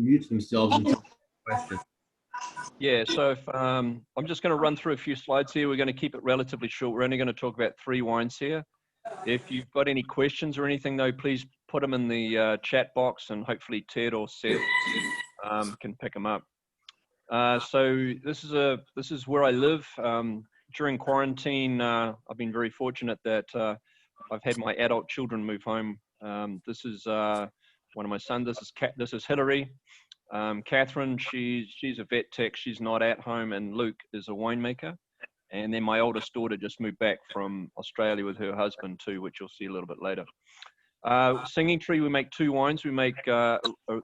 unmute themselves and tell questions. Yeah, so if, I'm just going to run through a few slides here. We're going to keep it relatively short. We're only going to talk about 3 wines here. If you've got any questions or anything, though, please put them in the chat box, and hopefully Ted or Seth can pick them up. So this is where I live. During quarantine, I've been very fortunate that I've had my adult children move home. This is one of my sons. This is Hilary. Katherine, she's a vet tech. She's not at home, and Luke is a winemaker. And then my oldest daughter just moved back from Australia with her husband too, which you'll see a little bit later. Singing Tree, we make 2 wines. We make the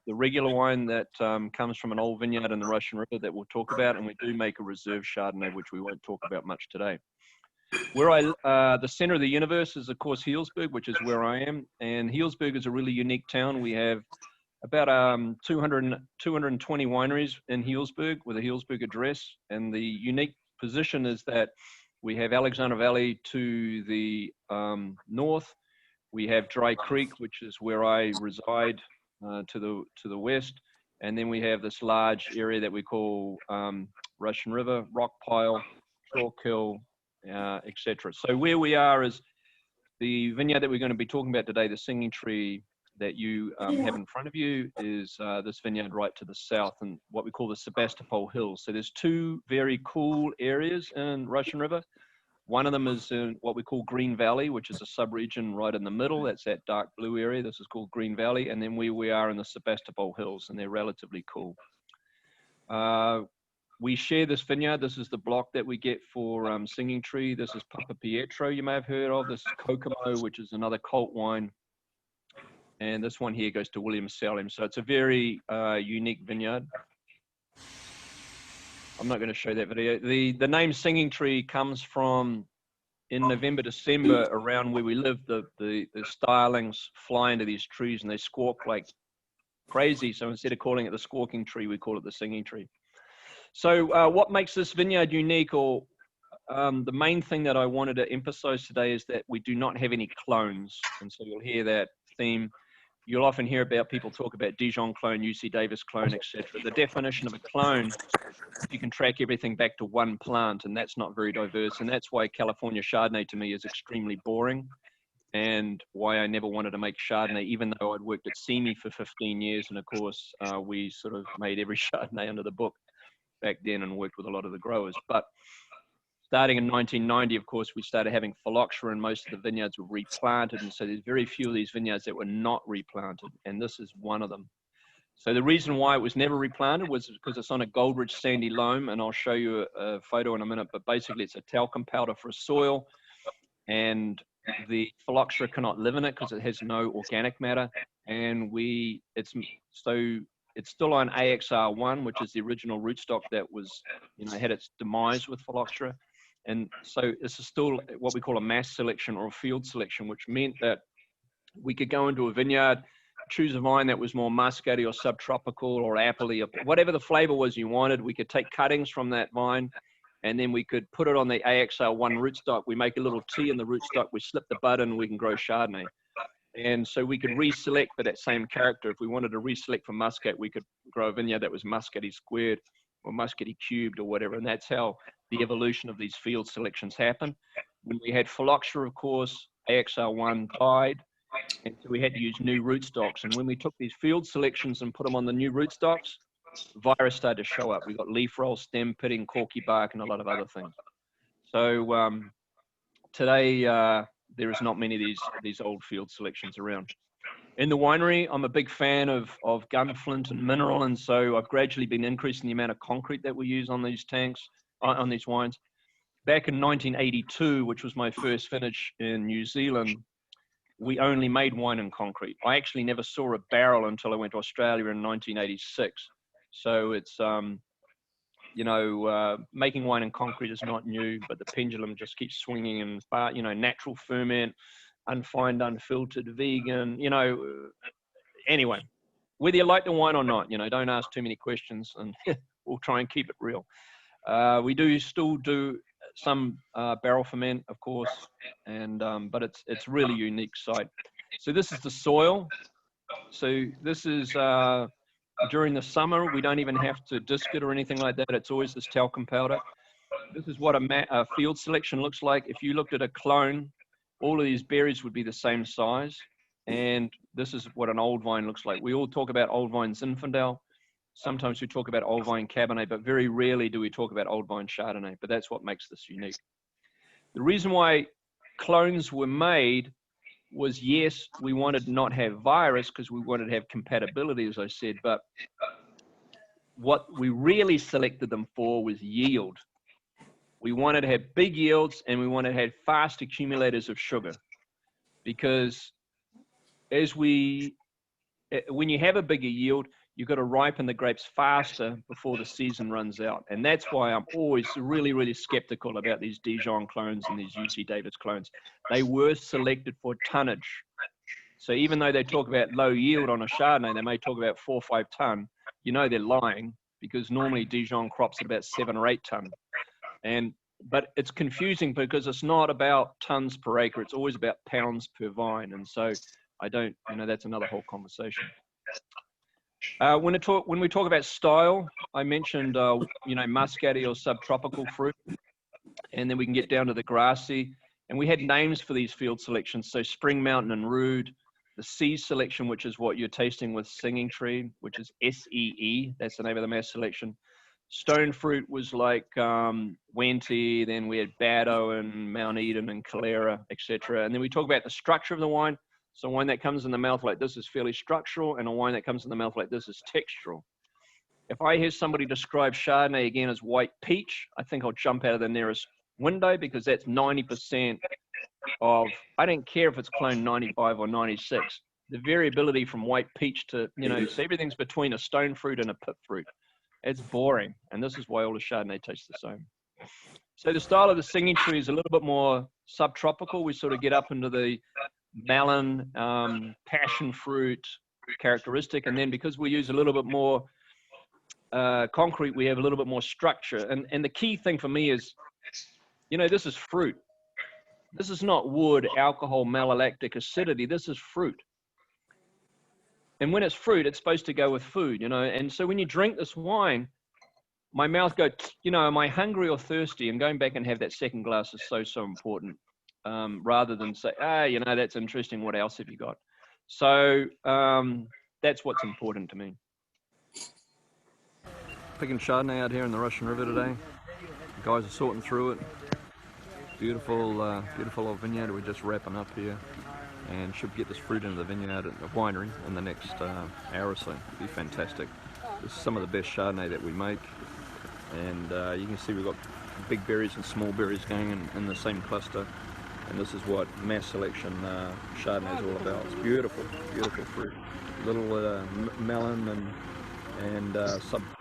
regular wine that comes from an old vineyard in the Russian River that we'll talk about, and we do make a reserve Chardonnay, which we won't talk about much today. The center of the universe is, of course, Healdsburg, which is where I am. And Healdsburg is a really unique town. We have about 220 wineries in Healdsburg with a Healdsburg address. And the unique position is that we have Alexander Valley to the north. We have Dry Creek, which is where I reside, to the west. And then we have this large area that we call Russian River, Rock Pile, Chalk Hill, etc. So where we are is the vineyard that we're going to be talking about today, the Singing Tree that you have in front of you, is this vineyard right to the south, and what we call the Sebastopol Hills. So there's 2 very cool areas in Russian River. One of them is in what we call Green Valley, which is a sub-region right in the middle. That's that dark blue area. This is called Green Valley. And then where we are in the Sebastopol Hills, and they're relatively cool. We share this vineyard. This is the block that we get for Singing Tree. This is Papa Pietro, you may have heard of. This is Kokomo, which is another cult wine. And this one here goes to William Salem. So it's a very unique vineyard. I'm not going to show that video. The name Singing Tree comes from, in November, December, around where we live, the starlings fly into these trees and they squawk like crazy. So instead of calling it the squawking tree, we call it the Singing Tree. So what makes this vineyard unique, or the main thing that I wanted to emphasize today, is that we do not have any clones. And so you'll hear that theme. You'll often hear about people talk about Dijon clone, UC Davis clone, etc. The definition of a clone, you can track everything back to one plant, and that's not very diverse. And that's why California Chardonnay to me is extremely boring, and why I never wanted to make Chardonnay, even though I'd worked at CME for 15 years. And of course, we sort of made every Chardonnay under the book back then and worked with a lot of the growers. But starting in 1990, of course, we started having phylloxera, and most of the vineyards were replanted. And so there's very few of these vineyards that were not replanted, and this is one of them. So the reason why it was never replanted was because it's on a gold-rich sandy loam, and I'll show you a photo in a minute, but basically it's a talcum powder for a soil, and the phylloxera cannot live in it because it has no organic matter. And it's still on AXR1, which is the original rootstock that was, had its demise with phylloxera. And so this is still what we call a mass selection or a field selection, which meant that we could go into a vineyard, choose a vine that was more muscatey or subtropical or appley, or whatever the flavor was you wanted. We could take cuttings from that vine, and then we could put it on the AXR1 rootstock. We make a little tea in the rootstock, we slip the bud in, and we can grow Chardonnay. And so we could reselect for that same character. If we wanted to reselect for muscat, we could grow a vineyard that was muscatey squared or muscatey cubed or whatever. And that's how the evolution of these field selections happened. When we had phylloxera, of course, AXR1 died, and so we had to use new rootstocks. And when we took these field selections and put them on the new rootstocks, virus started to show up. We got leaf roll, stem pitting, corky bark, and a lot of other things. So today, there is not many of these old field selections around. In the winery, I'm a big fan of gunflint and mineral, and so I've gradually been increasing the amount of concrete that we use on these tanks, on these wines. Back in 1982, which was my first vintage in New Zealand, we only made wine in concrete. I actually never saw a barrel until I went to Australia in 1986. So it's, making wine in concrete is not new, but the pendulum just keeps swinging, and, natural ferment, unfined, unfiltered, vegan, anyway, whether you like the wine or not, don't ask too many questions, and we'll try and keep it real. We still do some barrel ferment, of course, and but it's really unique site. So this is the soil. So this is during the summer, we don't even have to disc it or anything like that. It's always this talcum powder. This is what a field selection looks like. If you looked at a clone, all of these berries would be the same size. And this is what an old vine looks like. We all talk about old vine Zinfandel. Sometimes we talk about old vine Cabernet, but very rarely do we talk about old vine Chardonnay. But that's what makes this unique. The reason why clones were made was, yes, we wanted to not have virus because we wanted to have compatibility, as I said, but what we really selected them for was yield. We wanted to have big yields, and we wanted to have fast accumulators of sugar, because when you have a bigger yield, you've got to ripen the grapes faster before the season runs out. And that's why I'm always really, really skeptical about these Dijon clones and these UC Davis clones. They were selected for tonnage. So even though they talk about low yield on a Chardonnay, they may talk about 4 or 5 ton, you know they're lying, because normally Dijon crops at about 7 or 8 ton. But it's confusing because it's not about tons per acre. It's always about pounds per vine. And so that's another whole conversation. When we talk about style, I mentioned, muscatty or subtropical fruit, and then we can get down to the grassy. And we had names for these field selections. So Spring Mountain and Rude, the C selection, which is what you're tasting with Singing Tree, which is SEE. That's the name of the mass selection. Stone fruit was like Wente. Then we had Bado and Mount Eden and Calera, etc. And then we talk about the structure of the wine. So wine that comes in the mouth like this is fairly structural, and a wine that comes in the mouth like this is textural. If I hear somebody describe Chardonnay again as white peach, I think I'll jump out of the nearest window, because that's 90% of, I don't care if it's clone 95 or 96, the variability from white peach to, so everything's between a stone fruit and a pip fruit. It's boring, and this is why all the Chardonnay tastes the same. So the style of the Singing Tree is a little bit more subtropical. We sort of get up into the melon, passion fruit characteristic, and then because we use a little bit more concrete, we have a little bit more structure. And the key thing for me is, this is fruit. This is not wood, alcohol, malolactic acidity. This is fruit. And when it's fruit, it's supposed to go with food, And so when you drink this wine, my mouth goes, am I hungry or thirsty? And going back and have that second glass is so important. Rather than say, that's interesting, what else have you got? So that's what's important to me. Picking Chardonnay out here in the Russian River today. The guys are sorting through it. Beautiful, beautiful old vineyard. We're just wrapping up here, and should get this fruit into the vineyard at the winery in the next hour or so. It'll be fantastic. This is some of the best Chardonnay that we make, and you can see we've got big berries and small berries going in the same cluster. And this is what mass selection Chardonnay is all about. It's beautiful, beautiful fruit. Little melon and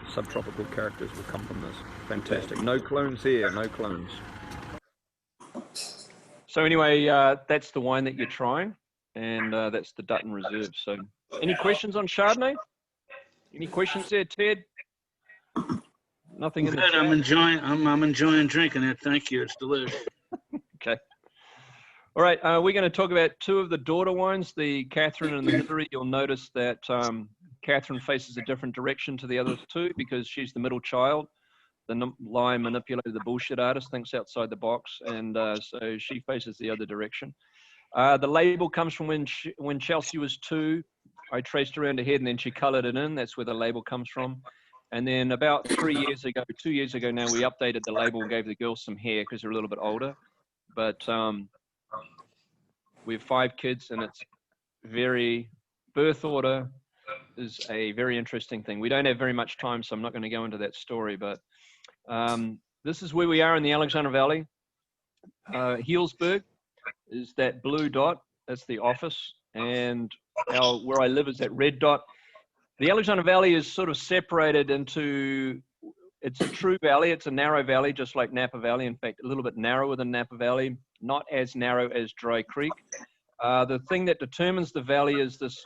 subtropical characters will come from this. Fantastic. No clones here, no clones. So anyway, that's the wine that you're trying, and that's the Dutton Reserve. So any questions on Chardonnay? Any questions there, Ted? Nothing in the chat? I'm enjoying drinking it. Thank you. It's delicious. Okay. All right, we're going to talk about 2 of the daughter wines, the Katherine and the Hilary. You'll notice that Katherine faces a different direction to the other 2 because she's the middle child. The lie manipulator, the bullshit artist, thinks outside the box, and so she faces the other direction. The label comes from when Chelsea was 2. I traced around her head, and then she colored it in. That's where the label comes from. And then about 2 years ago now, we updated the label and gave the girls some hair because they're a little bit older. But we have 5 kids, and it's birth order is a very interesting thing. We don't have very much time, so I'm not going to go into that story, but this is where we are in the Alexander Valley. Healdsburg is that blue dot. That's the office, and where I live is that red dot. The Alexander Valley is sort of separated into, it's a true valley. It's a narrow valley, just like Napa Valley. In fact, a little bit narrower than Napa Valley, not as narrow as Dry Creek. The thing that determines the valley is this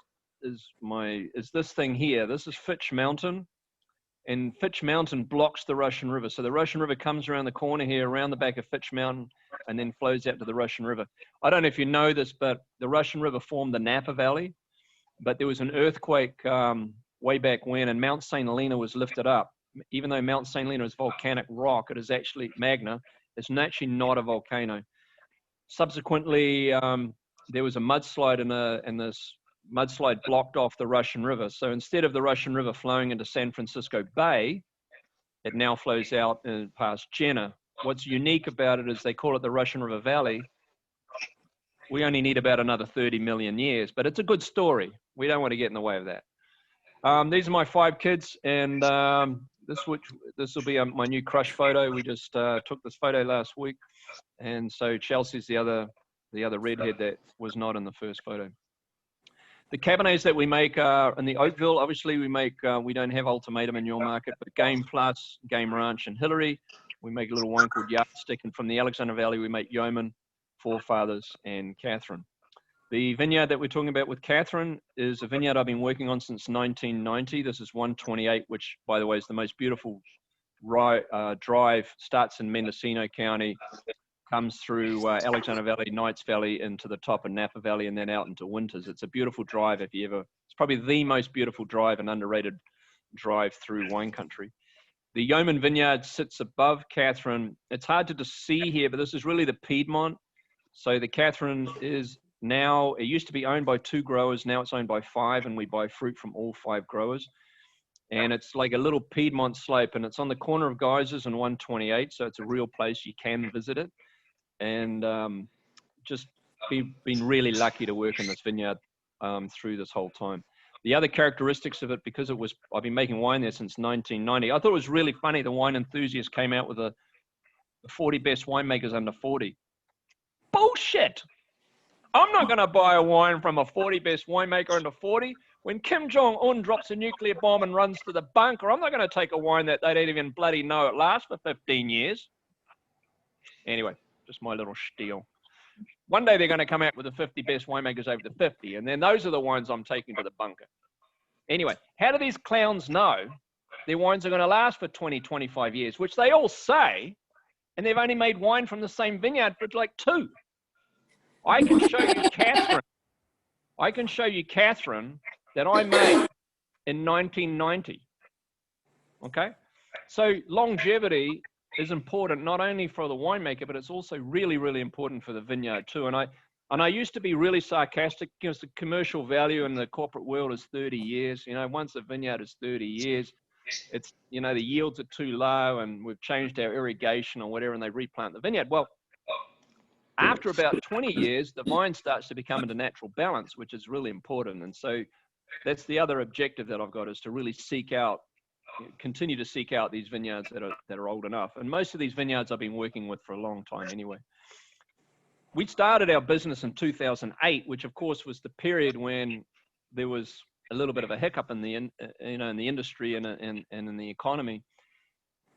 thing here. This is Fitch Mountain, and Fitch Mountain blocks the Russian River. So the Russian River comes around the corner here, around the back of Fitch Mountain, and then flows out to the Russian River. I don't know if you know this, but the Russian River formed the Napa Valley, but there was an earthquake way back when, and Mount St. Helena was lifted up. Even though Mount St. Helena is volcanic rock, it is actually magna. It's actually not a volcano. Subsequently, there was a mudslide and this mudslide blocked off the Russian River. So instead of the Russian River flowing into San Francisco Bay, it now flows out past Jenner. What's unique about it is they call it the Russian River Valley. We only need about another 30 million years, but it's a good story. We don't want to get in the way of that. These are my 5 kids, and this will be my new crush photo. We just took this photo last week, and so Chelsea's the other redhead that was not in the first photo. The Cabernets that we make are in the Oakville. Obviously, we make, we don't have Ultimatum in your market, but Game Plus, Game Ranch, and Hilary. We make a little wine called Yardstick, and from the Alexander Valley, we make Yoeman, Forefathers, and Katherine. The vineyard that we're talking about with Katherine is a vineyard I've been working on since 1990. This is 128, which, by the way, is the most beautiful drive. Starts in Mendocino County, comes through Alexander Valley, Knights Valley, into the top of Napa Valley, and then out into Winters. It's a beautiful drive if you ever, it's probably the most beautiful drive and underrated drive through wine country. The Yoeman vineyard sits above Katherine. It's hard to see here, but this is really the Piedmont. So the Katherine is now, it used to be owned by 2 growers. Now it's owned by 5, and we buy fruit from all 5 growers. And it's like a little Piedmont slope, and it's on the corner of Geysers and 128. So it's a real place. You can visit it. And just been really lucky to work in this vineyard through this whole time. The other characteristics of it, because I've been making wine there since 1990. I thought it was really funny. The Wine Enthusiast came out with the 40 best winemakers under 40. Bullshit. I'm not going to buy a wine from a 40 best winemaker under 40. When Kim Jong-un drops a nuclear bomb and runs to the bunker, I'm not going to take a wine that they don't even bloody know it lasts for 15 years. Anyway, just my little spiel. One day they're going to come out with the 50 best winemakers over the 50, and then those are the wines I'm taking to the bunker. Anyway, how do these clowns know their wines are going to last for 20, 25 years, which they all say, and they've only made wine from the same vineyard for like 2? I can show you Katherine. I can show you Katherine that I made in 1990. Okay? So longevity is important not only for the winemaker, but it's also really, really important for the vineyard too. And I used to be really sarcastic because the commercial value in the corporate world is 30 years. You know, once a vineyard is 30 years, it's, you know, the yields are too low and we've changed our irrigation or whatever, and they replant the vineyard. Well, after about 20 years, the vine starts to become into natural balance, which is really important. And so that's the other objective that I've got, is to really continue to seek out these vineyards that are old enough. And most of these vineyards I've been working with for a long time anyway. We started our business in 2008, which of course was the period when there was a little bit of a hiccup in the industry and in the economy.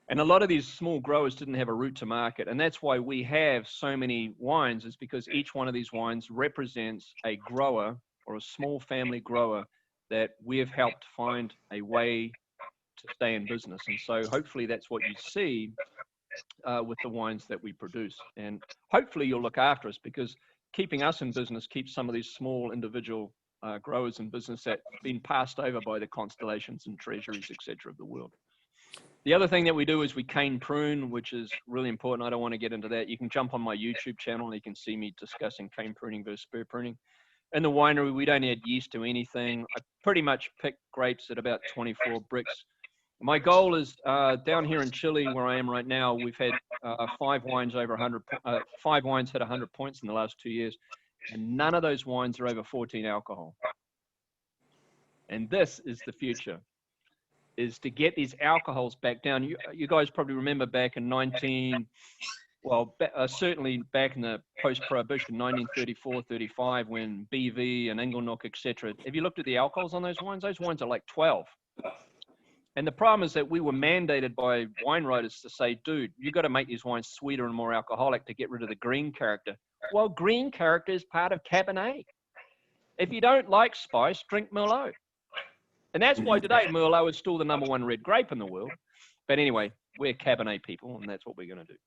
And a lot of these small growers didn't have a route to market. And that's why we have so many wines, is because each one of these wines represents a grower or a small family grower that we have helped find a way to stay in business. And so hopefully that's what you see with the wines that we produce. And hopefully you'll look after us, because keeping us in business keeps some of these small individual growers in business that have been passed over by the Constellations and Treasuries, etc. of the world. The other thing that we do is we cane prune, which is really important. I don't want to get into that. You can jump on my YouTube channel and you can see me discussing cane pruning versus spur pruning. In the winery, we don't add yeast to anything. I pretty much pick grapes at about 24 bricks. My goal is down here in Chile, where I am right now, we've had 5 wines over 100, 5 wines hit 100 points in the last 2 years, and none of those wines are over 14 alcohol. And this is the future, is to get these alcohols back down. You guys probably remember back in certainly back in the post-prohibition, 1934, 35, when BV and Inglenook, etc. Have you looked at the alcohols on those wines? Those wines are like 12. And the problem is that we were mandated by wine writers to say, dude, you got to make these wines sweeter and more alcoholic to get rid of the green character. Well, green character is part of Cabernet. If you don't like spice, drink Merlot. And that's why today Merlot is still the #1 red grape in the world. But anyway, we're Cabernet people, and that's what we're going to do.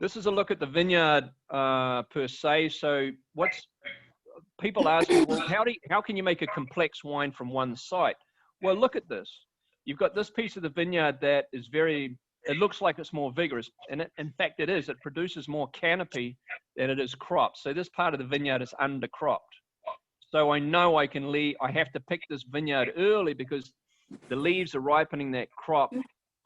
This is a look at the vineyard per se. So people ask me, well, how can you make a complex wine from one site? Well, look at this. You've got this piece of the vineyard that is it looks like it's more vigorous. And in fact, it is. It produces more canopy than it is crop. So this part of the vineyard is undercropped. So I know I have to pick this vineyard early because the leaves are ripening that crop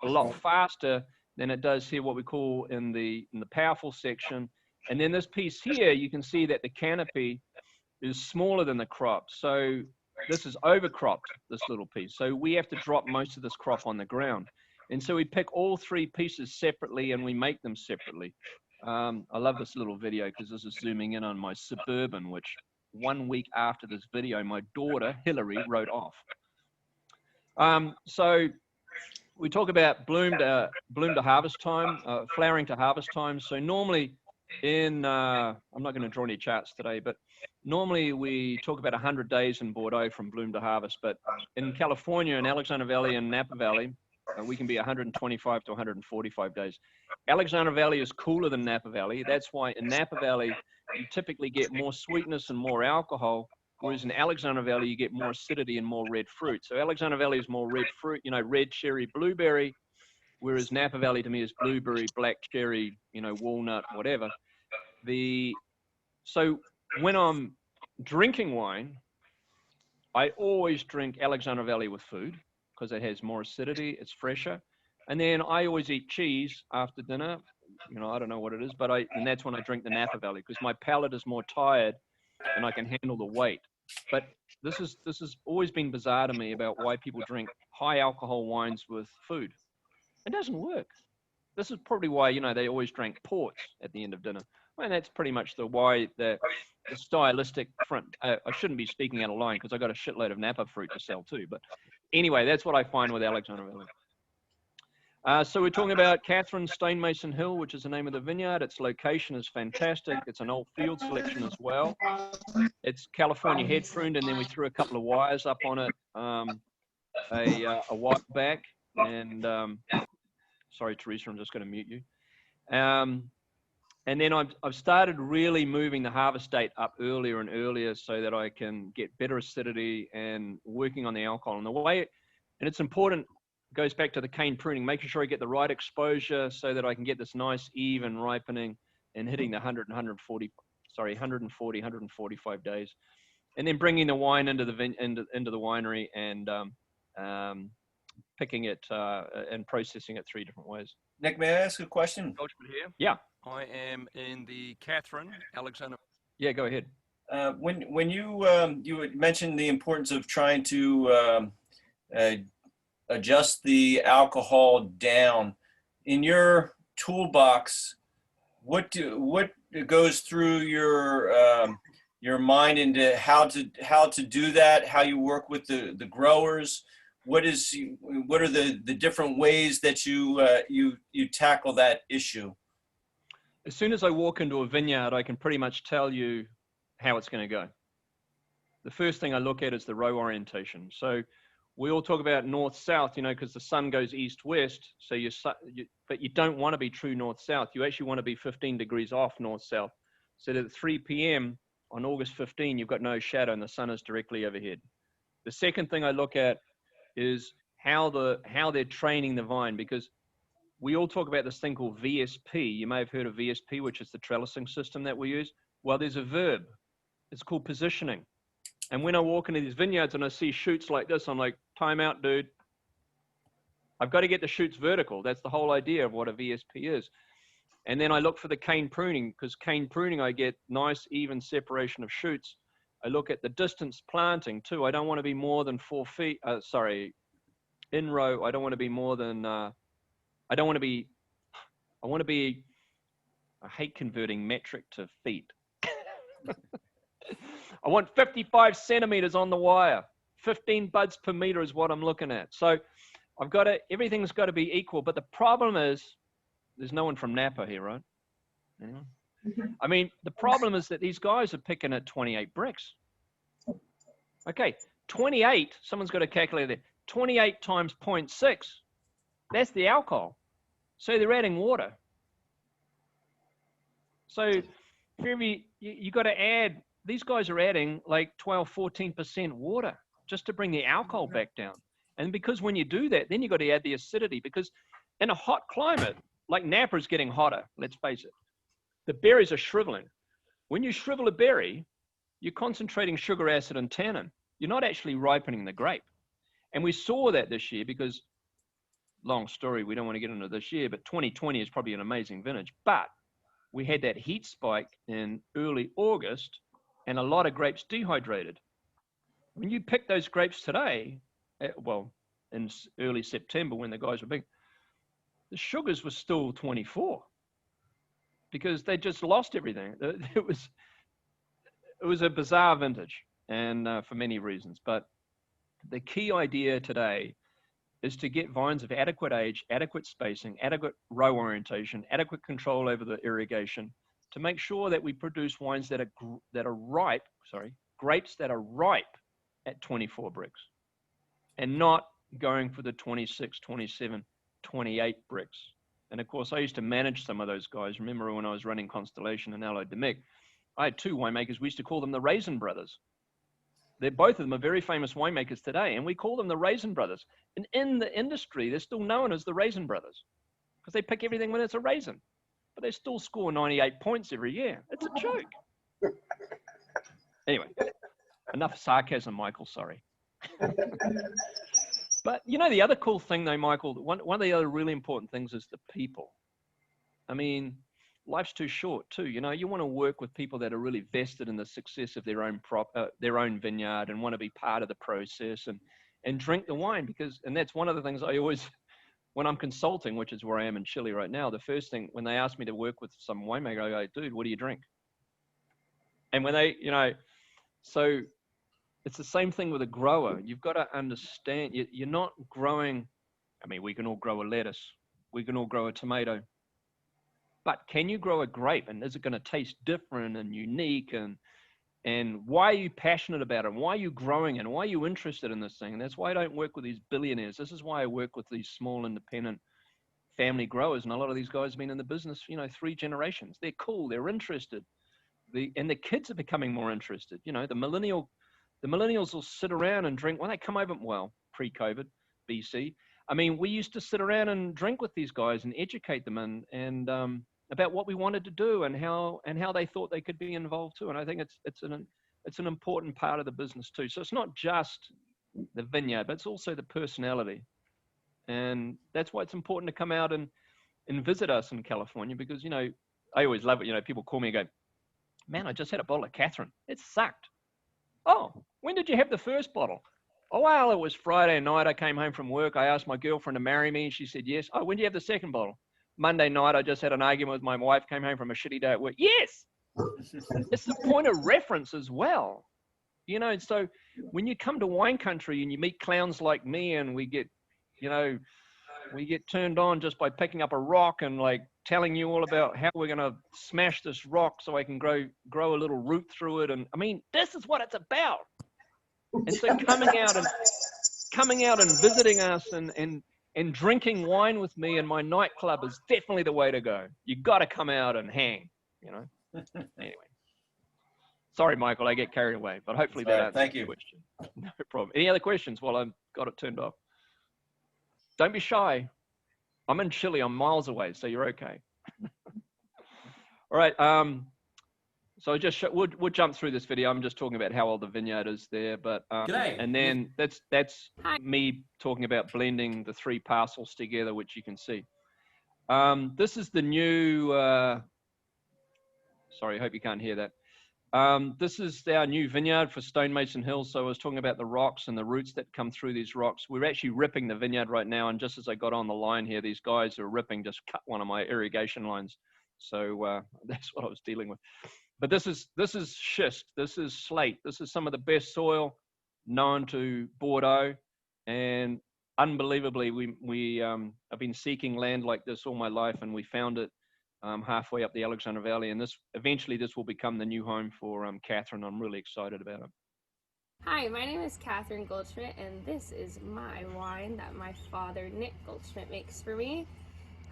a lot faster than it does here, what we call in the powerful section. And then this piece here, you can see that the canopy is smaller than the crop. So this is overcropped, this little piece. So we have to drop most of this crop on the ground. And so we pick all three pieces separately and we make them separately. I love this little video because this is zooming in on my Suburban, which 1 week after this video, my daughter, Hilary, wrote off. So we talk about bloom to harvest time, flowering to harvest time. So normally I'm not going to draw any charts today, but normally we talk about 100 days in Bordeaux from bloom to harvest. But in California, in Alexander Valley and Napa Valley, we can be 125 to 145 days. Alexander Valley is cooler than Napa Valley. That's why in Napa Valley, you typically get more sweetness and more alcohol, whereas in Alexander Valley, you get more acidity and more red fruit. So Alexander Valley is more red fruit, red cherry, blueberry, whereas Napa Valley to me is blueberry, black cherry, walnut, whatever. So when I'm drinking wine, I always drink Alexander Valley with food because it has more acidity, it's fresher. And then I always eat cheese after dinner. I don't know what it is, and that's when I drink the Napa Valley because my palate is more tired and I can handle the weight. But this has always been bizarre to me about why people drink high alcohol wines with food. It doesn't work. This is probably why, they always drank ports at the end of dinner. And that's pretty much the stylistic front. I shouldn't be speaking out of line because I got a shitload of Napa fruit to sell too. But anyway, that's what I find with Alexander Valley. So we're talking about Katherine Stonemason Hill, which is the name of the vineyard. Its location is fantastic. It's an old field selection as well. It's California head pruned, and then we threw a couple of wires up on it a while back. And sorry, Teresa, I'm just going to mute you. And then I've started really moving the harvest date up earlier and earlier so that I can get better acidity and working on the alcohol. And it's important, goes back to the cane pruning, making sure I get the right exposure so that I can get this nice even ripening and hitting the 140, 145 days. And then bringing the wine into the winery and picking it and processing it 3 different ways. Nick, may I ask a question? Goldschmidt here. Yeah. I am in the Katherine, Alexander. Yeah, go ahead. When you had mentioned the importance of trying to adjust the alcohol down, in your toolbox, what goes through your mind into how to do that? How you work with the growers? What are the different ways that you tackle that issue? As soon as I walk into a vineyard, I can pretty much tell you how it's going to go. The first thing I look at is the row orientation. So we all talk about north-south, because the sun goes east-west. So but you don't want to be true north-south. You actually want to be 15 degrees off north-south. So that at 3 p.m. on August 15, you've got no shadow and the sun is directly overhead. The second thing I look at is how they're training the vine, because we all talk about this thing called VSP. You may have heard of VSP, which is the trellising system that we use. Well, there's a verb. It's called positioning. And when I walk into these vineyards and I see shoots like this, I'm like, time out, dude. I've got to get the shoots vertical. That's the whole idea of what a VSP is. And then I look for the cane pruning, because cane pruning, I get nice, even separation of shoots. I look at the distance planting too. I don't want to be more than 4 feet. In row, I don't want to be more than, I hate converting metric to feet. I want 55 centimeters on the wire. 15 buds per meter is what I'm looking at. So everything's got to be equal. But the problem is, there's no one from Napa here, right? Anyone? I mean, the problem is that these guys are picking at 28 bricks. Okay, 28, someone's got to calculate that. 28 times 0.6, that's the alcohol. So they're adding water. So for you got to add these guys are adding like 12, 14% water just to bring the alcohol back down. And because when you do that, then you got to add the acidity, because in a hot climate, like Napa is getting hotter, let's face it, the berries are shriveling. When you shrivel a berry, you're concentrating sugar, acid, and tannin. You're not actually ripening the grape. And we saw that this year because, long story, we don't want to get into this year, but 2020 is probably an amazing vintage. But we had that heat spike in early August and a lot of grapes dehydrated. When you pick those grapes today, well, in early September when the guys were big, the sugars were still 24 because they just lost everything. It was a bizarre vintage, and for many reasons. But the key idea today is to get vines of adequate age, adequate spacing, adequate row orientation, adequate control over the irrigation, to make sure that we produce wines that are ripe, grapes that are ripe at 24 bricks, and not going for the 26, 27, 28 bricks. And of course, I used to manage some of those guys. Remember when I was running Constellation and Allied Demick, I had two winemakers. We used to call them the Raisin Brothers. Both of them are very famous winemakers today, and we call them the Raisin Brothers. And in the industry, they're still known as the Raisin Brothers because they pick everything when it's a raisin, but they still score 98 points every year. It's a joke. Anyway, enough sarcasm, Michael, sorry. But you know, the other cool thing though, Michael, one of the other really important things is the people. I mean, life's too short too. You know, you want to work with people that are really vested in the success of their own vineyard and want to be part of the process and drink the wine, because, and that's one of the things I always, when I'm consulting, which is where I am in Chile right now, the first thing when they ask me to work with some winemaker, I go, dude, what do you drink? And when they, you know, so it's the same thing with a grower. You've got to understand, you're not growing, I mean, we can all grow a lettuce, we can all grow a tomato, but can you grow a grape, and is it going to taste different and unique, and why are you passionate about it, and why are you growing it, and why are you interested in this thing? And that's why I don't work with these billionaires. This is why I work with these small independent family growers, and a lot of these guys have been in the business, you know, 3 generations. They're cool, they're interested, and the kids are becoming more interested. You know, the millennials will sit around and drink when they come over, well, pre-COVID, BC. I mean, we used to sit around and drink with these guys and educate them and about what we wanted to do and how they thought they could be involved too. And I think it's an important part of the business too. So it's not just the vineyard, but it's also the personality. And that's why it's important to come out and visit us in California, because, you know, I always love it. You know, people call me and go, man, I just had a bottle of Katherine. It sucked. Oh, when did you have the first bottle? Oh, well, it was Friday night. I came home from work. I asked my girlfriend to marry me, and she said yes. Oh, when did you have the second bottle? Monday night, I just had an argument with my wife, came home from a shitty day at work. Yes! It's the point of reference as well. You know, so when you come to wine country and you meet clowns like me, and we get, you know, we get turned on just by picking up a rock and like telling you all about how we're going to smash this rock so I can grow a little root through it. And I mean, this is what it's about. And so coming out and visiting us and drinking wine with me in my nightclub is definitely the way to go. You got to come out and hang, you know. Anyway, sorry, Michael, I get carried away, but hopefully that answers your question. No problem. Any other questions while I've got it turned off? Don't be shy. I'm in Chile. I'm miles away, so you're okay. All right. So we'll jump through this video. I'm just talking about how old the vineyard is there, but and then that's me talking about blending the 3 parcels together, which you can see. This is the new. Sorry, I hope you can't hear that. This is our new vineyard for Stonemason Hills. So I was talking about the rocks and the roots that come through these rocks. We're actually ripping the vineyard right now, and just as I got on the line here, these guys who are ripping just cut one of my irrigation lines. So that's what I was dealing with. But this is schist, this is slate, this is some of the best soil known to Bordeaux, and unbelievably, we have been seeking land like this all my life, and we found it halfway up the Alexander Valley, and eventually this will become the new home for Katherine. I'm really excited about it. Hi, my name is Katherine Goldschmidt, and this is my wine that my father, Nick Goldschmidt, makes for me.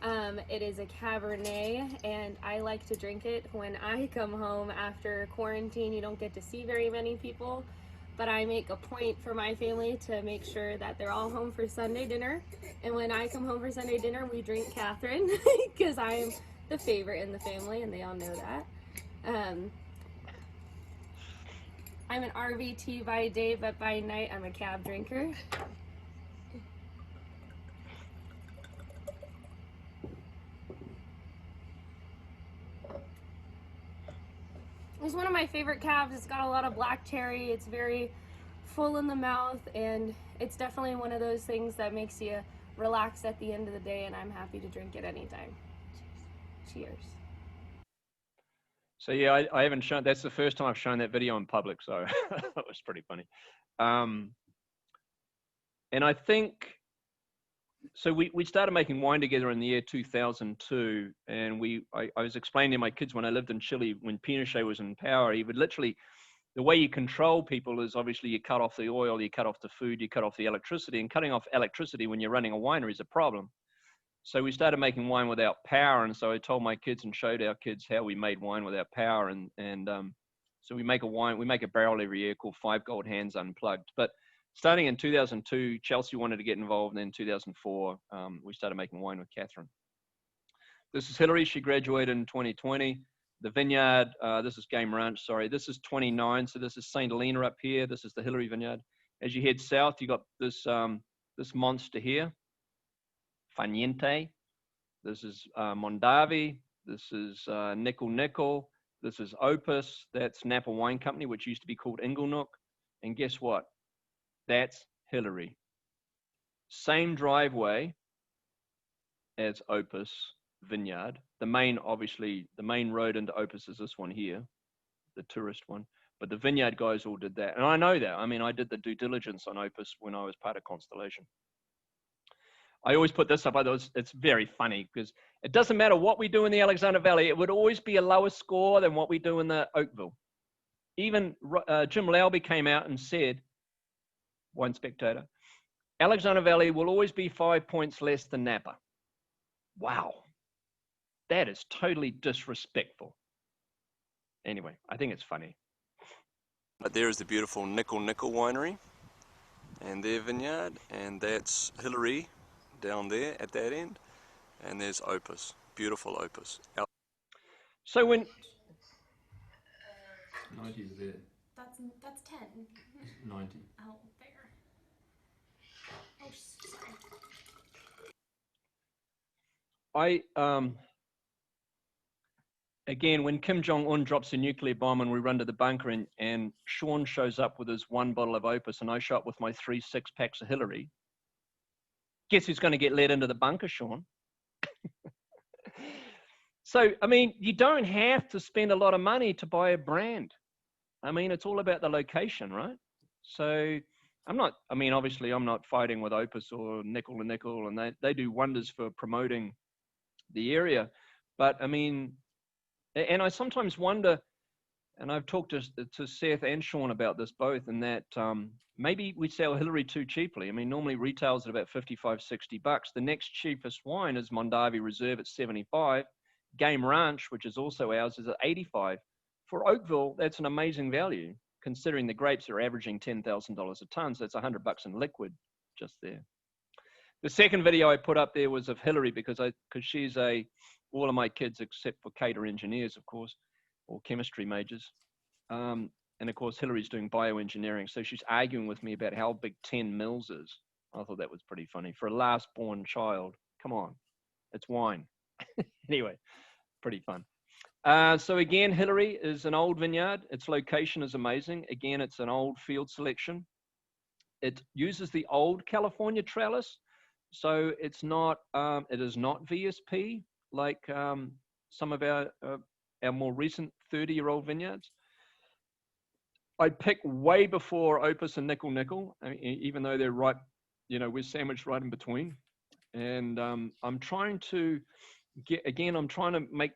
It is a Cabernet, and I like to drink it when I come home after quarantine. You don't get to see very many people, but I make a point for my family to make sure that they're all home for Sunday dinner. And when I come home for Sunday dinner, we drink Catherine because I'm the favorite in the family, and they all know that. I'm an RVT by day, but by night I'm a cab drinker. It's one of my favorite cabs. It's got a lot of black cherry. It's very full in the mouth, and it's definitely one of those things that makes you relax at the end of the day, and I'm happy to drink it anytime. Cheers. So yeah, I haven't shown, that's the first time I've shown that video in public, so that was pretty funny. And I think, so we started making wine together in the year 2002, and I was explaining to my kids when I lived in Chile, when Pinochet was in power, he would literally, the way you control people is obviously you cut off the oil, you cut off the food, you cut off the electricity, and cutting off electricity when you're running a winery is a problem. So we started making wine without power, and so I told my kids and showed our kids how we made wine without power, and so we make a barrel every year called 5 Gold Hands Unplugged. But starting in 2002, Chelsea wanted to get involved, and in 2004, we started making wine with Katherine. This is Hilary. She graduated in 2020. The vineyard, this is Game Ranch, sorry. This is 29, so this is St. Helena up here. This is the Hilary vineyard. As you head south, you got this, this monster here, Faniente. This is Mondavi. This is Nickel Nickel. This is Opus. That's Napa Wine Company, which used to be called Inglenook. And guess what? That's Hilary. Same driveway as Opus Vineyard. The main, obviously, the main road into Opus is this one here, the tourist one. But the vineyard guys all did that. And I know that. I mean, I did the due diligence on Opus when I was part of Constellation. I always put this up. I thought it's very funny because it doesn't matter what we do in the Alexander Valley. It would always be a lower score than what we do in the Oakville. Even Jim Lowby came out and said, Wine Spectator, Alexander Valley will always be 5 points less than Napa. Wow. That is totally disrespectful. Anyway, I think it's funny. But there is the beautiful Nickel Nickel Winery and their vineyard, and that's Hilary down there at that end, and there's Opus, beautiful Opus. So when 90 is there. That's 10. 90. Oh, there. Oh, sorry. Again, when Kim Jong-un drops a nuclear bomb and we run to the bunker and Sean shows up with his 1 bottle of Opus and I show up with my 3 6-packs of Hilary, guess who's going to get let into the bunker, Sean? So, I mean, you don't have to spend a lot of money to buy a brand. I mean, it's all about the location, right? So obviously I'm not fighting with Opus or Nickel and Nickel, and they do wonders for promoting the area. But I mean, and I sometimes wonder, and I've talked to Seth and Sean about this both, and that maybe we sell Hilary too cheaply. I mean, normally retails at about $55, $60. The next cheapest wine is Mondavi Reserve at $75. Game Ranch, which is also ours, is at $85. For Oakville, that's an amazing value, considering the grapes are averaging $10,000 a ton. So it's $100 in liquid just there. The second video I put up there was of Hilary because she's all of my kids except for Kate are engineers, of course, or chemistry majors. And of course, Hilary's doing bioengineering. So she's arguing with me about how big 10 mils is. I thought that was pretty funny. For a last born child, come on, it's wine. Anyway, pretty fun. So again, Hilary is an old vineyard. Its location is amazing. Again, it's an old field selection. It uses the old California trellis. So it's not, it is not VSP like some of our more recent 30-year-old vineyards. I picked way before Opus and Nickel Nickel, even though they're right, you know, we're sandwiched right in between. And I'm trying to I'm trying to make,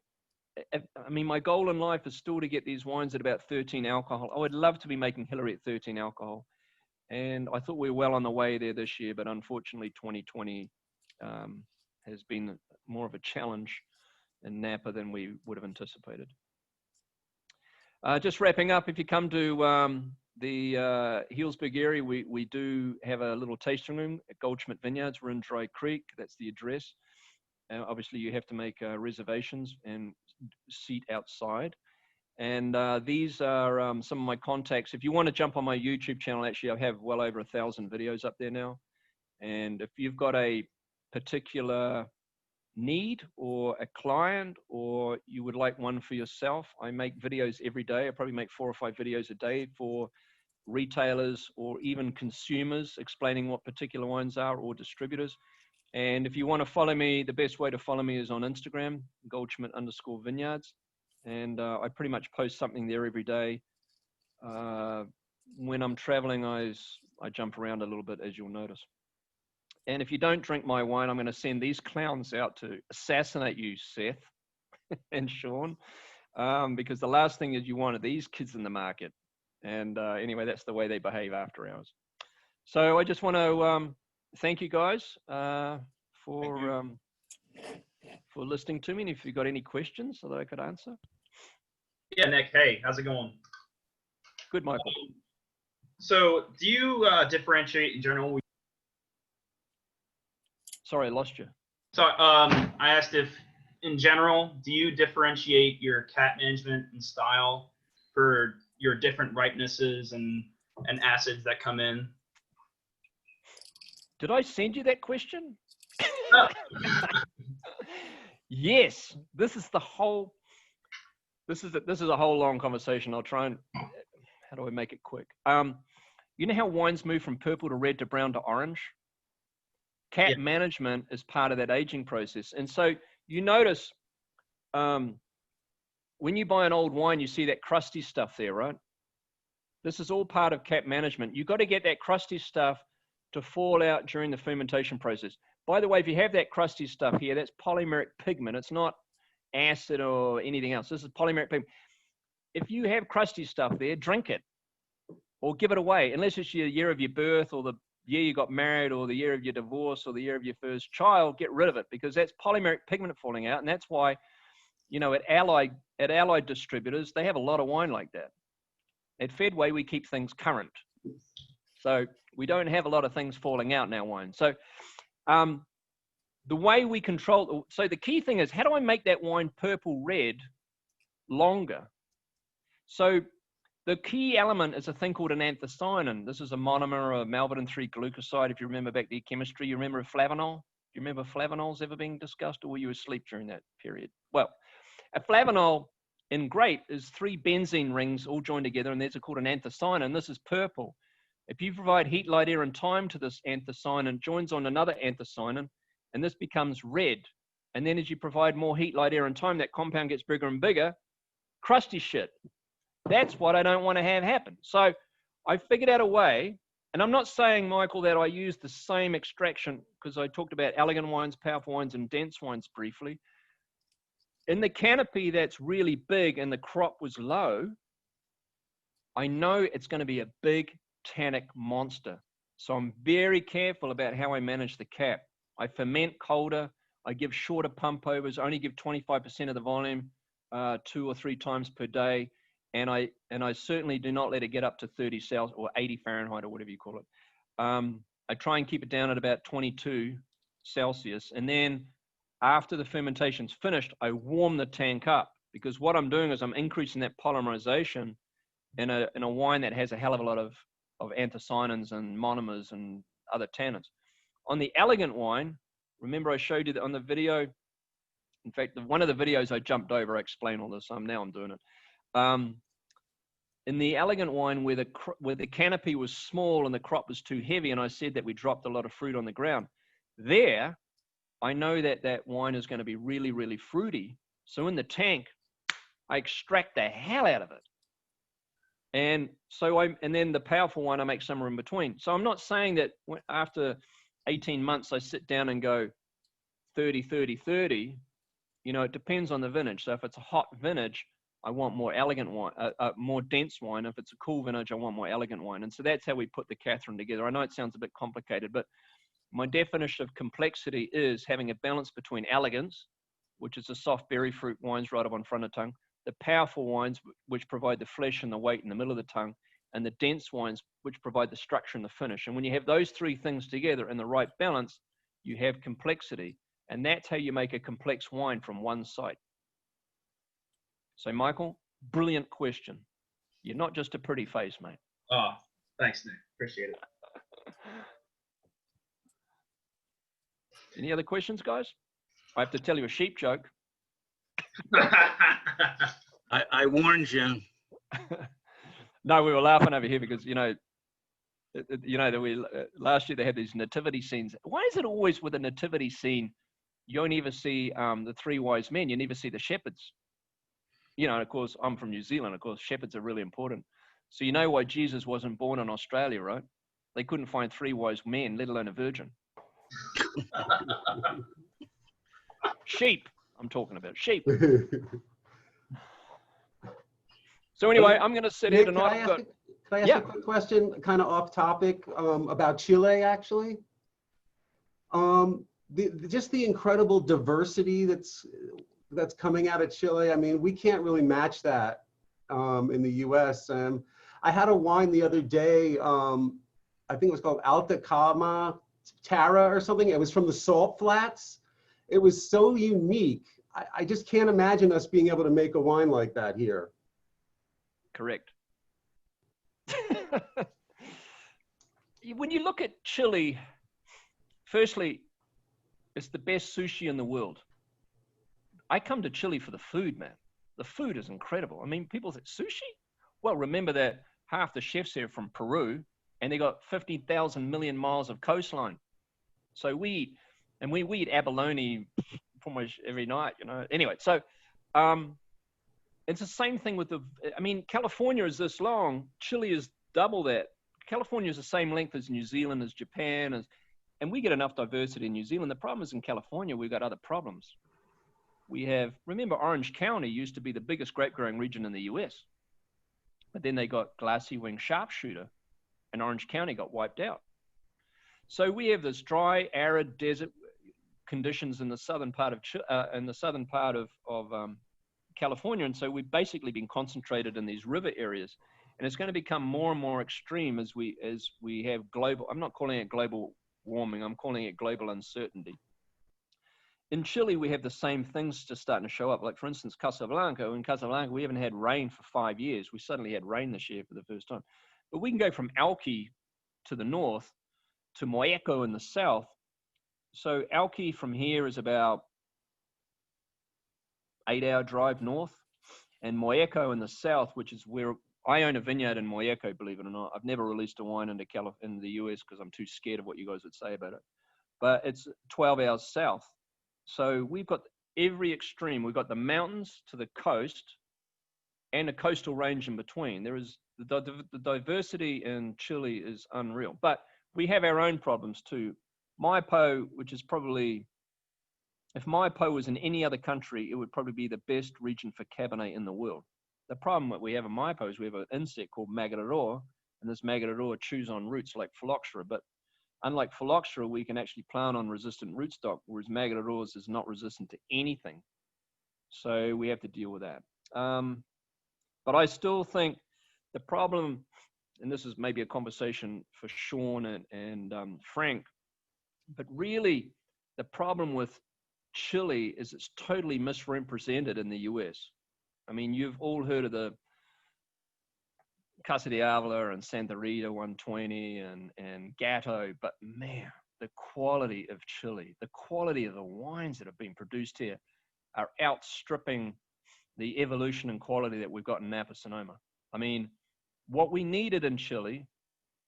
I mean, my goal in life is still to get these wines at about 13 alcohol. I would love to be making Hilary at 13 alcohol. And I thought we were well on the way there this year, but unfortunately 2020 has been more of a challenge in Napa than we would have anticipated. Just wrapping up, if you come to the Healdsburg area, we do have a little tasting room at Goldschmidt Vineyards. We're in Dry Creek. That's the address. Obviously, you have to make reservations and seat outside. And these are some of my contacts. If you want to jump on my YouTube channel, actually, I have well over 1,000 videos up there now. And if you've got a particular need or a client, or you would like one for yourself, I make videos every day. I probably make 4 or 5 videos a day for retailers or even consumers explaining what particular wines are, or distributors. And if you want to follow me, the best way to follow me is on Instagram, Goldschmidt_vineyards. And I pretty much post something there every day. When I'm traveling, I jump around a little bit, as you'll notice. And if you don't drink my wine, I'm going to send these clowns out to assassinate you, Seth and Sean, because the last thing is you want are these kids in the market. And anyway, that's the way they behave after hours. So I just want to thank you guys for listening to me. And if you've got any questions that I could answer. Yeah, Nick, hey, how's it going? Good, Michael. So do you differentiate in general? Sorry, I lost you. So I asked if, in general, do you differentiate your cat management and style for your different ripenesses and acids that come in? Did I send you that question? No. Yes, this is a whole long conversation. I'll try and, how do I make it quick? You know how wines move from purple to red to brown to orange? Cat management is part of that aging process. And so you notice when you buy an old wine, you see that crusty stuff there, right? This is all part of cat management. You've got to get that crusty stuff to fall out during the fermentation process. By the way, if you have that crusty stuff here, that's polymeric pigment. It's not acid or anything else. This is polymeric pigment. If you have crusty stuff there, drink it or give it away, unless it's your year of your birth or the year you got married or the year of your divorce or the year of your first child. Get rid of it, because that's polymeric pigment falling out. And that's why, you know, at Allied distributors, they have a lot of wine like that. At Fedway, we keep things current. So we don't have a lot of things falling out in our wine. So the way we control, so the key thing is, how do I make that wine purple red longer? So the key element is a thing called an anthocyanin. This is a monomer of malvidin-3 glucoside. If you remember back to your chemistry, you remember flavanol? Do you remember flavanols ever being discussed, or were you asleep during that period? Well, a flavanol in grape is 3 benzene rings all joined together, and there's called an anthocyanin. This is purple. If you provide heat, light, air, and time to this anthocyanin, joins on another anthocyanin, and this becomes red. And then as you provide more heat, light, air, and time, that compound gets bigger and bigger. Crusty shit. That's what I don't want to have happen. So I figured out a way, and I'm not saying, Michael, that I use the same extraction, because I talked about elegant wines, powerful wines, and dense wines briefly. In the canopy that's really big and the crop was low, I know it's going to be a big tannic monster. So I'm very careful about how I manage the cap. I ferment colder. I give shorter pump overs. I only give 25% of the volume 2 or 3 times per day. And I certainly do not let it get up to 30 Celsius or 80 Fahrenheit or whatever you call it. I try and keep it down at about 22 Celsius. And then after the fermentation's finished, I warm the tank up, because what I'm doing is I'm increasing that polymerization in a wine that has a hell of a lot of anthocyanins and monomers and other tannins. On the elegant wine, remember I showed you that on the video. In fact, one of the videos I jumped over, I explain all this. Now I'm doing it. In the elegant wine, where the canopy was small and the crop was too heavy, and I said that we dropped a lot of fruit on the ground, there, I know that that wine is going to be really, really fruity. So in the tank, I extract the hell out of it. And so and then the powerful wine, I make somewhere in between. So I'm not saying that after 18 months, I sit down and go 30, 30, 30. You know, it depends on the vintage. So if it's a hot vintage, I want more elegant wine, more dense wine. If it's a cool vintage, I want more elegant wine. And so that's how we put the Katherine together. I know it sounds a bit complicated, but My definition of complexity is having a balance between elegance, which is the soft berry fruit wines right up on front of the tongue, the powerful wines, which provide the flesh and the weight in the middle of the tongue, and the dense wines, which provide the structure and the finish. And when you have those three things together in the right balance, you have complexity. And that's how you make a complex wine from one site. So, Michael, brilliant question. You're not just a pretty face, mate. Oh, thanks, Nick. Appreciate it. Any other questions, guys? I have to tell you a sheep joke. I warned you. No, we were laughing over here because, that last year they had these nativity scenes. Why is it always with a nativity scene, you only ever see the three wise men, you never see the shepherds? And of course, I'm from New Zealand. Of course, shepherds are really important. So you know why Jesus wasn't born in Australia, right? They couldn't find three wise men, let alone a virgin. Sheep, I'm talking about sheep. So anyway, I'm going to sit here Nick, tonight. can I ask a quick question, kind of off topic, about Chile, actually? Just the incredible diversity that's coming out of Chile. I mean, we can't really match that in the U.S. I had a wine the other day. I think it was called Alta Cama Tara or something. It was from the Salt Flats. It was so unique. I just can't imagine us being able to make a wine like that here. Correct. When you look at Chile, firstly, it's the best sushi in the world. I come to Chile for the food, man. The food is incredible. I mean, people say, sushi? Well, remember that half the chefs here are from Peru, and they got 50,000 million miles of coastline. So we eat abalone almost every night, Anyway, so it's the same thing with California is this long. Chile is double that. California is the same length as New Zealand, as Japan, and we get enough diversity in New Zealand. The problem is in California, we've got other problems. Remember, Orange County used to be the biggest grape growing region in the US, but then they got glassy wing sharpshooter, and Orange County got wiped out. So we have this dry, arid desert conditions in the southern part of California, and so we've basically been concentrated in these river areas, and it's going to become more and more extreme as we have global. I'm not calling it global warming. I'm calling it global uncertainty. In Chile, we have the same things just starting to show up. Like, for instance, Casablanca. In Casablanca, we haven't had rain for 5 years. We suddenly had rain this year for the first time. But we can go from Alki to the north to Moeco in the south. So Alki from here is about 8-hour drive north, and Moeco in the south, which is where I own a vineyard in Moeco, believe it or not. I've never released a wine in the US because I'm too scared of what you guys would say about it. But it's 12 hours south. So we've got every extreme. We've got the mountains to the coast and a coastal range in between. There is the diversity in Chile is unreal. But we have our own problems too. Maipo, which is probably, if Maipo was in any other country, it would probably be the best region for Cabernet in the world. The problem that we have in Maipo is we have an insect called Magaroa, and this Magaroa chews on roots like phylloxera. But unlike phylloxera, we can actually plant on resistant rootstock, whereas Magaroa is not resistant to anything. So we have to deal with that. But I still think the problem, and this is maybe a conversation for Sean and Frank, but really the problem with Chile is it's totally misrepresented in the US. I mean, you've all heard of the Casa de Ávila and Santa Rita 120 and Gatto, but man, the quality of Chile, the quality of the wines that have been produced here are outstripping the evolution and quality that we've got in Napa Sonoma. I mean, what we needed in Chile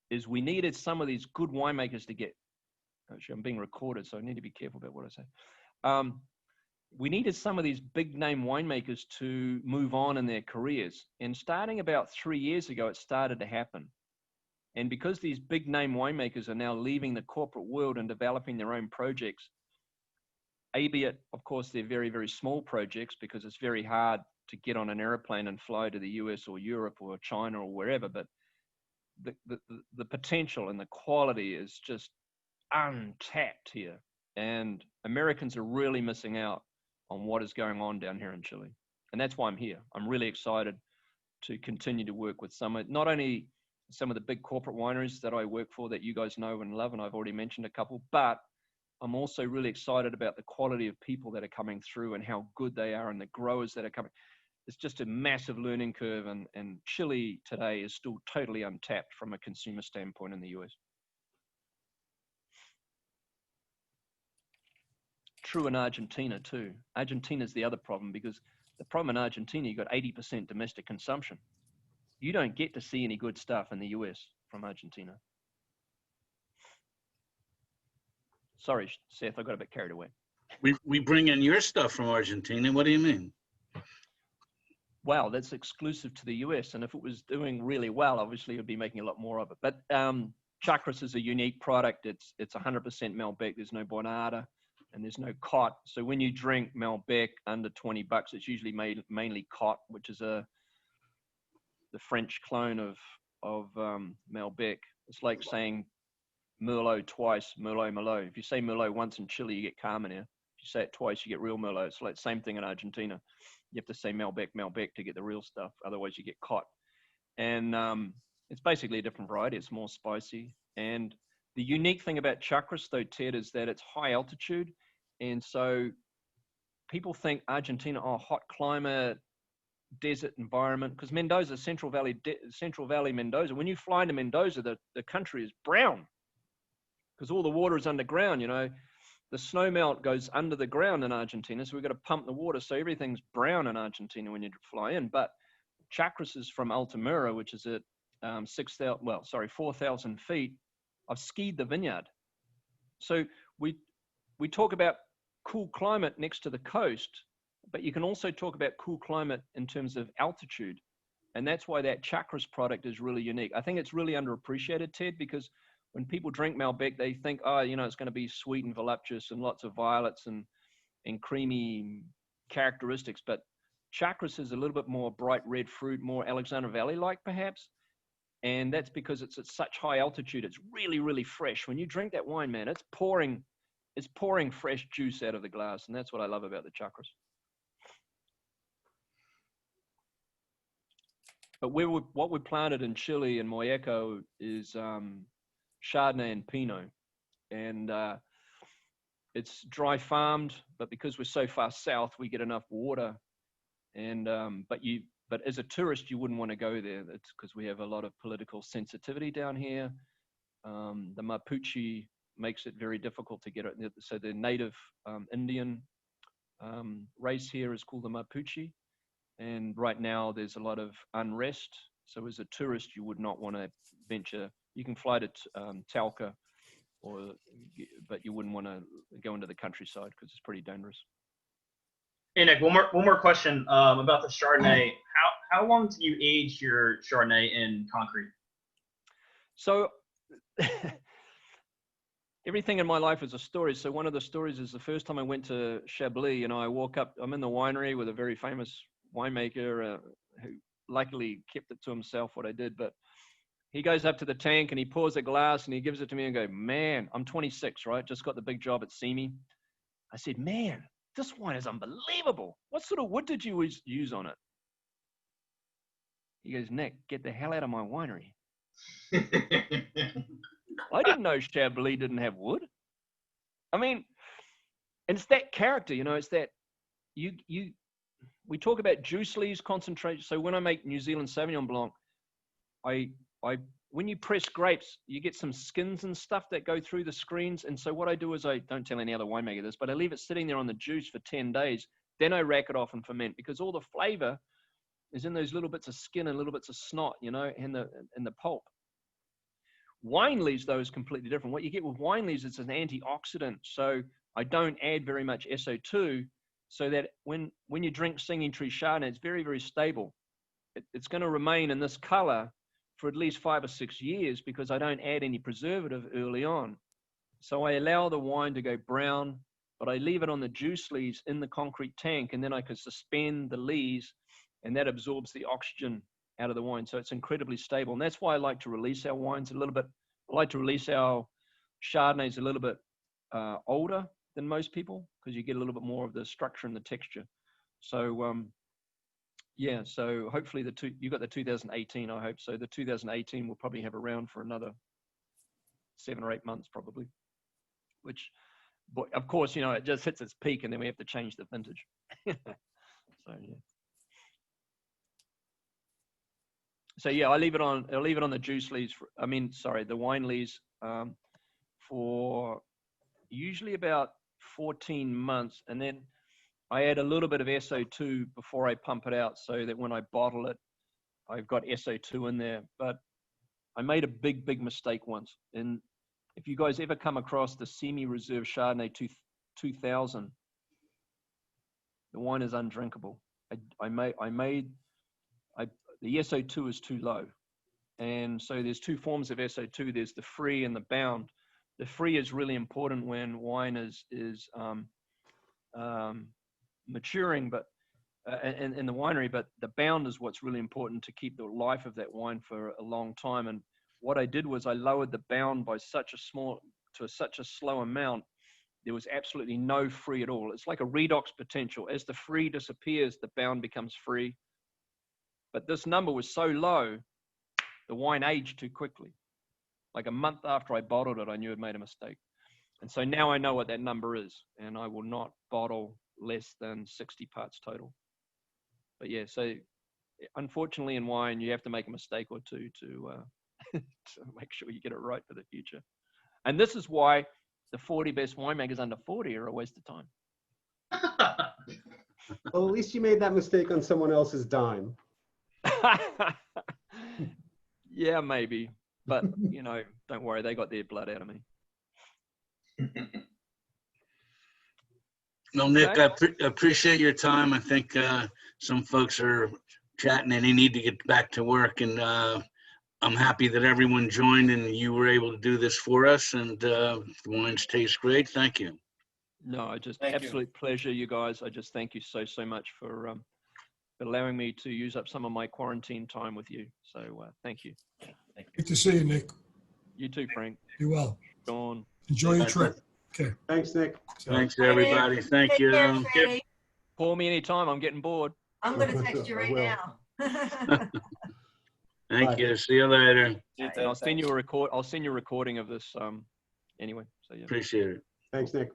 is we needed some of these good winemakers to get, actually I'm being recorded, so I need to be careful about what I say. We needed some of these big name winemakers to move on in their careers. And starting about 3 years ago, it started to happen. And because these big name winemakers are now leaving the corporate world and developing their own projects, albeit, of course, they're very, very small projects because it's very hard to get on an airplane and fly to the US or Europe or China or wherever. But the potential and the quality is just untapped here. And Americans are really missing out on what is going on down here in Chile. And that's why I'm here. I'm really excited to continue to work with not only some of the big corporate wineries that I work for that you guys know and love, and I've already mentioned a couple, but I'm also really excited about the quality of people that are coming through and how good they are and the growers that are coming. It's just a massive learning curve, and Chile today is still totally untapped from a consumer standpoint in the US. True in Argentina too. Argentina is the other problem, because the problem in Argentina, you've got 80% domestic consumption. You don't get to see any good stuff in the US from Argentina. Sorry, Seth, I got a bit carried away. We bring in your stuff from Argentina. What do you mean? Wow, that's exclusive to the US. And if it was doing really well, obviously it would be making a lot more of it. But Chakras is a unique product. It's 100% Malbec. There's no Bonarda and there's no Cot. So when you drink Malbec under $20, it's usually made mainly Cot, which is the French clone of Malbec. It's like saying Merlot twice, Merlot. If you say Merlot once in Chile, you get Carmenere. If you say it twice, you get real Merlot. It's like the same thing in Argentina. You have to say Malbec to get the real stuff. Otherwise, you get Cot. And it's basically a different variety. It's more spicy. And the unique thing about Chakras, though, Ted, is that it's high altitude. And so people think Argentina, hot climate, desert environment, because Mendoza, Central Valley, Mendoza. When you fly into Mendoza, the country is brown because all the water is underground. You know, the snow melt goes under the ground in Argentina, so we've got to pump the water, so everything's brown in Argentina when you fly in. But Chakras is from Altamira, which is at 4,000 feet. I've skied the vineyard, so we talk about cool climate next to the coast, but you can also talk about cool climate in terms of altitude. And that's why that Chakras product is really unique. I think it's really underappreciated, Ted, because when people drink Malbec, they think, it's going to be sweet and voluptuous and lots of violets and creamy characteristics. But Chakras is a little bit more bright red fruit, more Alexander Valley-like perhaps. And that's because it's at such high altitude. It's really, really fresh. When you drink that wine, man, it's pouring fresh juice out of the glass. And that's what I love about the Chakras. But what we planted in Chile and Molleco is Chardonnay and Pinot. And it's dry farmed, but because we're so far south, we get enough water. And but as a tourist, you wouldn't want to go there. That's because we have a lot of political sensitivity down here. The Mapuche makes it very difficult to get it. So the native Indian race here is called the Mapuche. And right now there's a lot of unrest. So as a tourist, you would not want to venture. You can fly to Talca, but you wouldn't want to go into the countryside because it's pretty dangerous. Hey Nick, one more question about the Chardonnay. How long do you age your Chardonnay in concrete? So everything in my life is a story. So one of the stories is the first time I went to Chablis, I walk up, I'm in the winery with a very famous winemaker who luckily kept it to himself what I did, but he goes up to the tank and he pours a glass and he gives it to me and go, man, I'm 26, right? Just got the big job at CME. I said, man, this wine is unbelievable. What sort of wood did you use on it? He goes, Nick, get the hell out of my winery. I didn't know Chablis didn't have wood. I mean, and it's that character, it's that we talk about juice leaves concentration. So when I make New Zealand Sauvignon Blanc, when you press grapes, you get some skins and stuff that go through the screens. And so what I do is I don't tell any other winemaker this, but I leave it sitting there on the juice for 10 days. Then I rack it off and ferment because all the flavor is in those little bits of skin and little bits of snot, in the pulp. Wine leaves, though, is completely different. What you get with wine leaves is an antioxidant. So I don't add very much SO2 so that when you drink Singing Tree Chardonnay, it's very, very stable. It's going to remain in this color for at least 5 or 6 years because I don't add any preservative early on. So I allow the wine to go brown, but I leave it on the juice leaves in the concrete tank, and then I can suspend the leaves, and that absorbs the oxygen out of the wine. So it's incredibly stable. And that's why I like to release our wines a little bit. I like to release our Chardonnay is a little bit older than most people because you get a little bit more of the structure and the texture. So yeah, so hopefully you got the 2018, I hope. So the 2018 will probably have around for another 7 or 8 months probably, which, but of course, you know, it just hits its peak and then we have to change the vintage. So yeah. So yeah, I'll leave it on the juice lees, the wine lees for usually about 14 months. And then I add a little bit of SO2 before I pump it out so that when I bottle it, I've got SO2 in there. But I made a big mistake once. And if you guys ever come across the semi-reserve Chardonnay 2000, the wine is undrinkable. The SO2 is too low. And so there's two forms of SO2. There's the free and the bound. The free is really important when wine is maturing, but in the winery, but the bound is what's really important to keep the life of that wine for a long time. And what I did was I lowered the bound by such a slow amount, there was absolutely no free at all. It's like a redox potential. As the free disappears, the bound becomes free. But this number was so low, the wine aged too quickly. Like a month after I bottled it, I knew I'd made a mistake. And so now I know what that number is, and I will not bottle less than 60 parts total. But yeah, so unfortunately in wine, you have to make a mistake or two to make sure you get it right for the future. And this is why the 40 best winemakers under 40 are a waste of time. Well, at least you made that mistake on someone else's dime. Yeah, maybe. But, you know, don't worry, they got their blood out of me. Well, Nick, Okay. I appreciate your time. I think some folks are chatting and they need to get back to work. And I'm happy that everyone joined and you were able to do this for us. And the wines taste great. Thank you. No, just Thank you. absolute pleasure, you guys. I just thank you so much for allowing me to use up some of my quarantine time with you. So thank you. Good to see you, Nick. You too, Frank. Be well. Dawn. Enjoy your trip. Okay. Thanks, Nick. Thanks, everybody. Thank Take you. care, Freddie. Call me anytime. I'm getting bored. I'm going to text you I right will. now. Thank you. See you later. And I'll send you a recording of this anyway. So yeah. Appreciate it. Thanks, Nick.